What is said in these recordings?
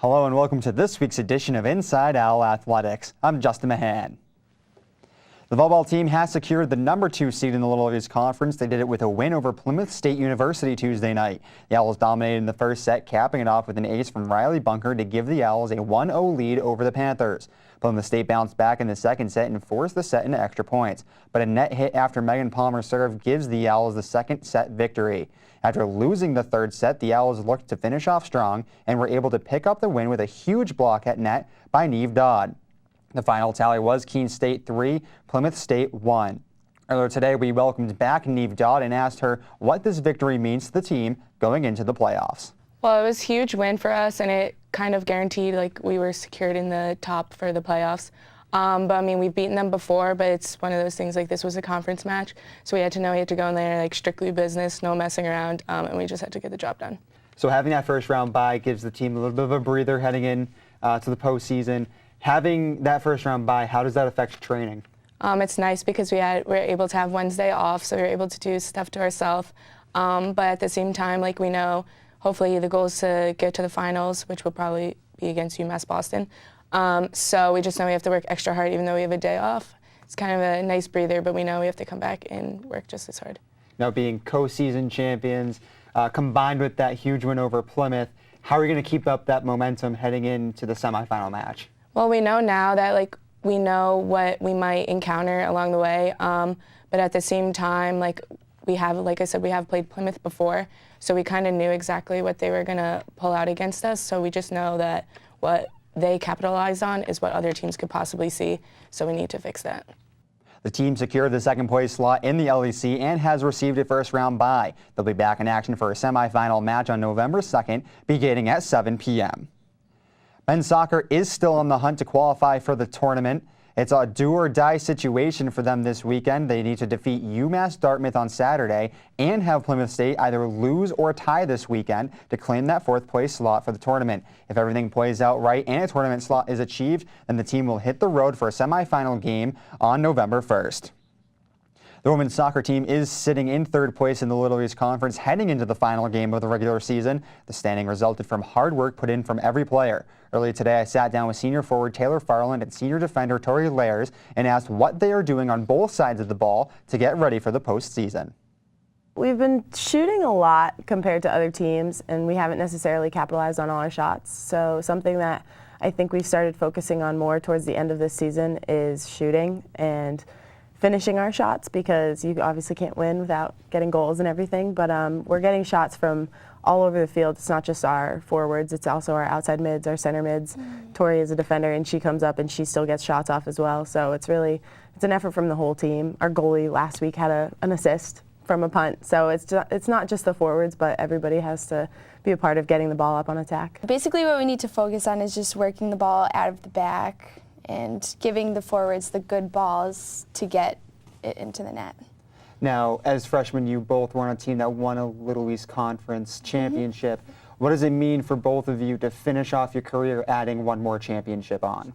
Hello and welcome to this week's edition of Inside Owl Athletics. I'm Justin Mahan. The volleyball team has secured the number 2 seed in the Little East Conference. They did it with a win over Plymouth State University Tuesday night. The Owls dominated in the first set, capping it off with an ace from Riley Bunker to give the Owls a 1-0 lead over the Panthers. Plymouth State bounced back in the second set and forced the set into extra points, but a net hit after Megan Palmer's serve gives the Owls the second set victory. After losing the third set, the Owls looked to finish off strong and were able to pick up the win with a huge block at net by Neve Dodd. The final tally was Keene State 3, Plymouth State 1. Earlier today, we welcomed back Neve Dodd and asked her what this victory means to the team going into the playoffs. Well, it was a huge win for us, and it kind of guaranteed we were secured in the top for the playoffs. But I mean, we've beaten them before, but it's one of those things this was a conference match, so we had to know we had to go in there strictly business, no messing around, and we just had to get the job done. So having that first round bye gives the team a little bit of a breather heading in to the postseason. Having that first round bye, how does that affect training? It's nice because we were able to have Wednesday off, so we were able to do stuff to ourselves. But at the same time, we know, hopefully the goal is to get to the finals, which will probably be against UMass Boston. So we just know we have to work extra hard even though we have a day off. It's kind of a nice breather, but we know we have to come back and work just as hard. Now being co-season champions, combined with that huge win over Plymouth, how are you going to keep up that momentum heading into the semifinal match? Well, we know now that we know what we might encounter along the way, but at the same time, we have, like I said, we have played Plymouth before, so we kind of knew exactly what they were going to pull out against us, so we just know that what they capitalized on is what other teams could possibly see, so we need to fix that. The team secured the second place slot in the LEC and has received a first round bye. They'll be back in action for a semifinal match on November 2nd, beginning at 7 p.m. Men's soccer is still on the hunt to qualify for the tournament. It's a do-or-die situation for them this weekend. They need to defeat UMass Dartmouth on Saturday and have Plymouth State either lose or tie this weekend to claim that 4th place slot for the tournament. If everything plays out right and a tournament slot is achieved, then the team will hit the road for a semifinal game on November 1st. The women's soccer team is sitting in 3rd place in the Little East Conference heading into the final game of the regular season. The standing resulted from hard work put in from every player. Earlier today, I sat down with senior forward Taylor Farland and senior defender Tori Lairs and asked what they are doing on both sides of the ball to get ready for the postseason. We've been shooting a lot compared to other teams, and we haven't necessarily capitalized on all our shots. So something that I think we've started focusing on more towards the end of this season is shooting and finishing our shots, because you obviously can't win without getting goals and everything, but we're getting shots from all over the field. It's not just our forwards, it's also our outside mids, our center mids. Tori is a defender and she comes up and she still gets shots off as well, so it's an effort from the whole team. Our goalie last week had an assist from a punt, so it's not just the forwards, but everybody has to be a part of getting the ball up on attack. Basically what we need to focus on is just working the ball out of the back and giving the forwards the good balls to get it into the net. Now, as freshmen, you both were on a team that won a Little East Conference championship. What does it mean for both of you to finish off your career adding one more championship on?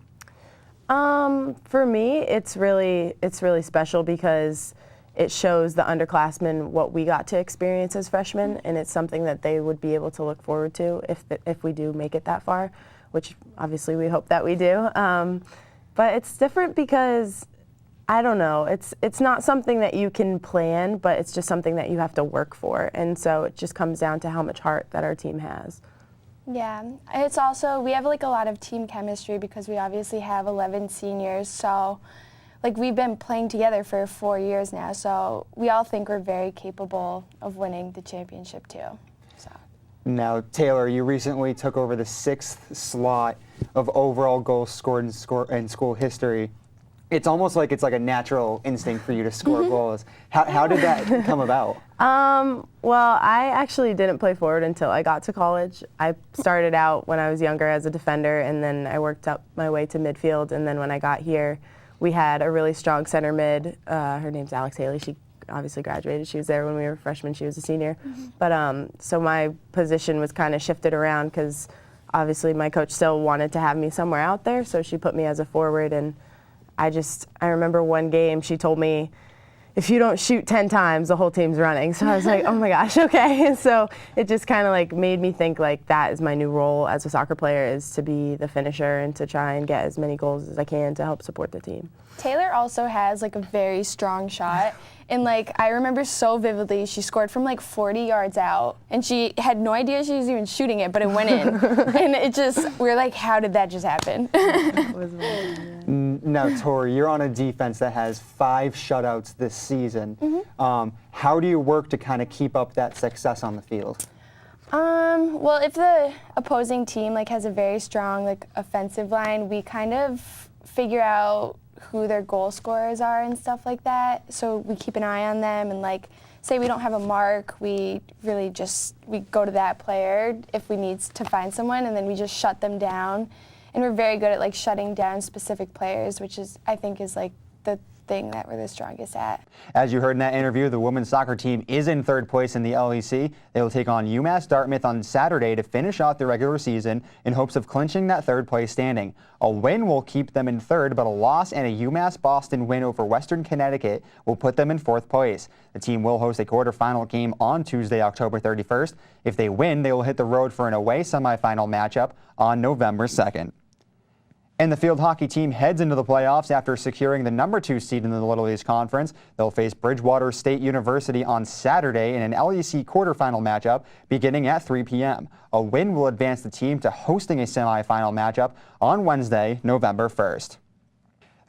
For me, it's really special because it shows the underclassmen what we got to experience as freshmen, and it's something that they would be able to look forward to if we do make it that far, which obviously we hope that we do. But it's different because, I don't know, it's not something that you can plan, but it's just something that you have to work for. And so it just comes down to how much heart that our team has. Yeah, it's also, we have a lot of team chemistry because we obviously have 11 seniors, so we've been playing together for 4 years now, so we all think we're very capable of winning the championship too. So. Now, Taylor, you recently took over the 6th slot of overall goals scored in school history. It's almost like it's a natural instinct for you to score goals. How did that come about? Well, I actually didn't play forward until I got to college. I started out when I was younger as a defender, and then I worked up my way to midfield, and then when I got here, we had a really strong center mid. Her name's Alex Haley. She obviously graduated. She was there when we were freshmen. She was a senior. But so my position was kind of shifted around because obviously my coach still wanted to have me somewhere out there, so she put me as a forward. And I remember one game she told me, if you don't shoot 10 times, the whole team's running. So I was like, oh my gosh, okay. And so it just kind of like made me think like that is my new role as a soccer player, is to be the finisher and to try and get as many goals as I can to help support the team. Taylor also has like a very strong shot. And like I remember so vividly, she scored from like 40 yards out, and she had no idea she was even shooting it, but it went in. And it just, we were like, how did that just happen? It was amazing, yeah. Now, Tori, you're on a defense that has 5 shutouts this season. How do you work to kind of keep up that success on the field? Well, if the opposing team like has a very strong like offensive line, we kind of figure out who their goal scorers are and stuff like that. So we keep an eye on them, and like say we don't have a mark, we really just, we go to that player if we need to find someone, and then we just shut them down. And we're very good at like shutting down specific players, which is, I think, is like the thing that we're the strongest at. As you heard in that interview, the women's soccer team is in 3rd place in the LEC. They will take on UMass Dartmouth on Saturday to finish out the regular season in hopes of clinching that 3rd place standing. A win will keep them in 3rd, but a loss and a UMass Boston win over Western Connecticut will put them in 4th place. The team will host a quarterfinal game on Tuesday, October 31st. If they win, they will hit the road for an away semifinal matchup on November 2nd. And the field hockey team heads into the playoffs after securing the number 2 seed in the Little East Conference. They'll face Bridgewater State University on Saturday in an LEC quarterfinal matchup beginning at 3 p.m. A win will advance the team to hosting a semifinal matchup on Wednesday, November 1st.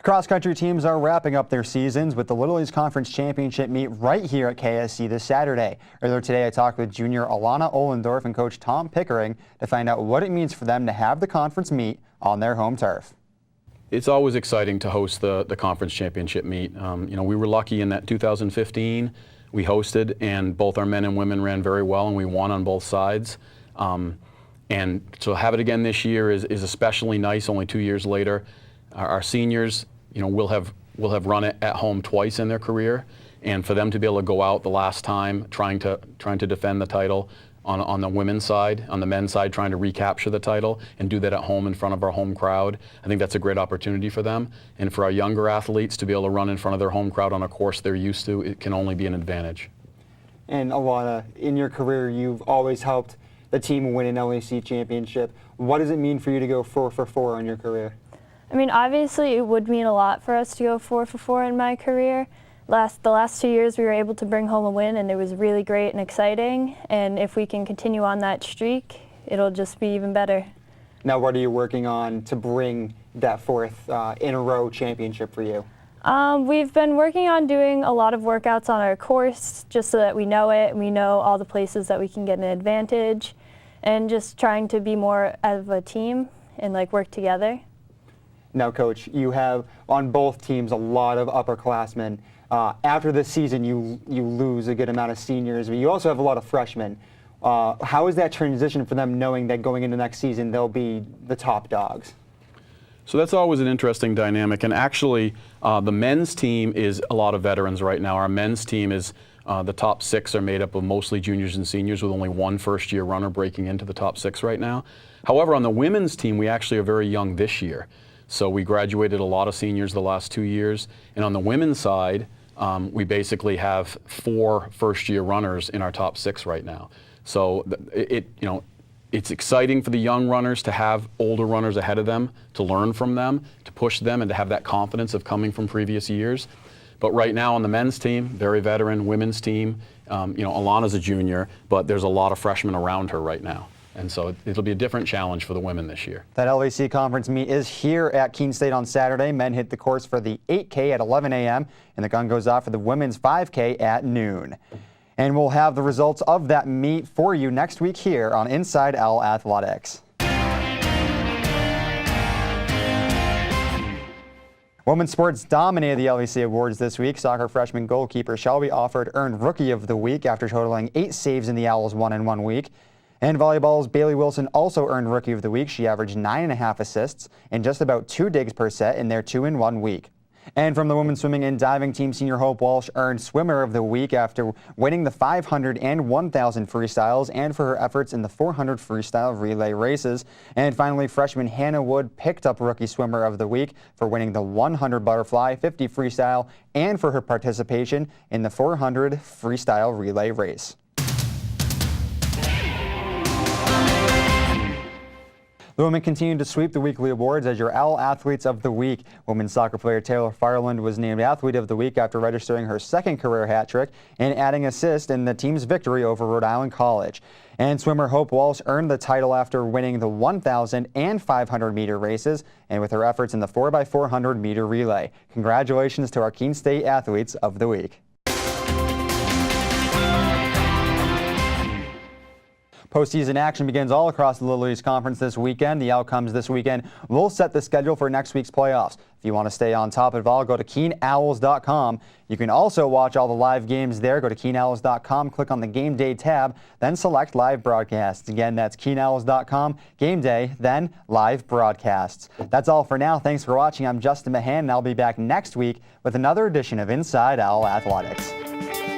Cross-country teams are wrapping up their seasons with the Little East Conference Championship meet right here at KSC this Saturday. Earlier today, I talked with junior Alana Ohlendorf and coach Tom Pickering to find out what it means for them to have the conference meet on their home turf. It's always exciting to host the conference championship meet. We were lucky in that 2015 we hosted, and both our men and women ran very well, and we won on both sides. And to have it again this year is especially nice. Only 2 years later, our seniors, will have run it at home twice in their career, and for them to be able to go out the last time trying to defend the title on the women's side, on the men's side trying to recapture the title and do that at home in front of our home crowd, I think that's a great opportunity for them. And for our younger athletes to be able to run in front of their home crowd on a course they're used to, it can only be an advantage. And Alana, in your career, you've always helped the team win an LEC championship. What does it mean for you to go 4 for 4 on your career? I mean, obviously it would mean a lot for us to go 4 for 4 in my career. The last 2 years we were able to bring home a win, and it was really great and exciting. And if we can continue on that streak, it'll just be even better. Now, what are you working on to bring that 4th in a row championship for you? We've been working on doing a lot of workouts on our course just so that we know it and we know all the places that we can get an advantage, and just trying to be more of a team and like work together. Now, Coach, you have on both teams a lot of upperclassmen. After this season, you lose a good amount of seniors, but you also have a lot of freshmen. How is that transition for them, knowing that going into next season they'll be the top dogs? So that's always an interesting dynamic, and actually the men's team is a lot of veterans right now. Our men's team is the top 6 are made up of mostly juniors and seniors, with only 1 first-year runner breaking into the top 6 right now. However, on the women's team, we actually are very young this year. So we graduated a lot of seniors the last 2 years, and on the women's side, we basically have 4 first-year runners in our top 6 right now. So it's exciting for the young runners to have older runners ahead of them, to learn from them, to push them, and to have that confidence of coming from previous years. But right now on the men's team, very veteran, women's team, Alana's a junior, but there's a lot of freshmen around her right now. And so it'll be a different challenge for the women this year. That LEC conference meet is here at Keene State on Saturday. Men hit the course for the 8K at 11 a.m. and the gun goes off for the women's 5K at noon. And we'll have the results of that meet for you next week here on Inside L Athletics. Women's sports dominated the LEC awards this week. Soccer freshman goalkeeper Shelby Offord earned Rookie of the Week after totaling 8 saves in the Owls won in 1 week. And volleyball's Bailey Wilson also earned Rookie of the Week. She averaged 9.5 assists and just about 2 digs per set in their 2-in-1 week. And from the women's swimming and diving team, senior Hope Walsh earned Swimmer of the Week after winning the 500 and 1,000 freestyles and for her efforts in the 400 freestyle relay races. And finally, freshman Hannah Wood picked up Rookie Swimmer of the Week for winning the 100 butterfly, 50 freestyle, and for her participation in the 400 freestyle relay race. The women continued to sweep the weekly awards as your Owl Athletes of the Week. Women's soccer player Taylor Farland was named Athlete of the Week after registering her second career hat trick and adding assist in the team's victory over Rhode Island College. And swimmer Hope Walsh earned the title after winning the 1,000 and 500 meter races and with her efforts in the 4x400 meter relay. Congratulations to our Keene State Athletes of the Week. Postseason action begins all across the Little East Conference this weekend. The outcomes this weekend will set the schedule for next week's playoffs. If you want to stay on top of it all, go to KeenOwls.com. You can also watch all the live games there. Go to KeenOwls.com, click on the Game Day tab, then select Live Broadcasts. Again, that's KeenOwls.com, Game Day, then Live Broadcasts. That's all for now. Thanks for watching. I'm Justin Mahan, and I'll be back next week with another edition of Inside Owl Athletics.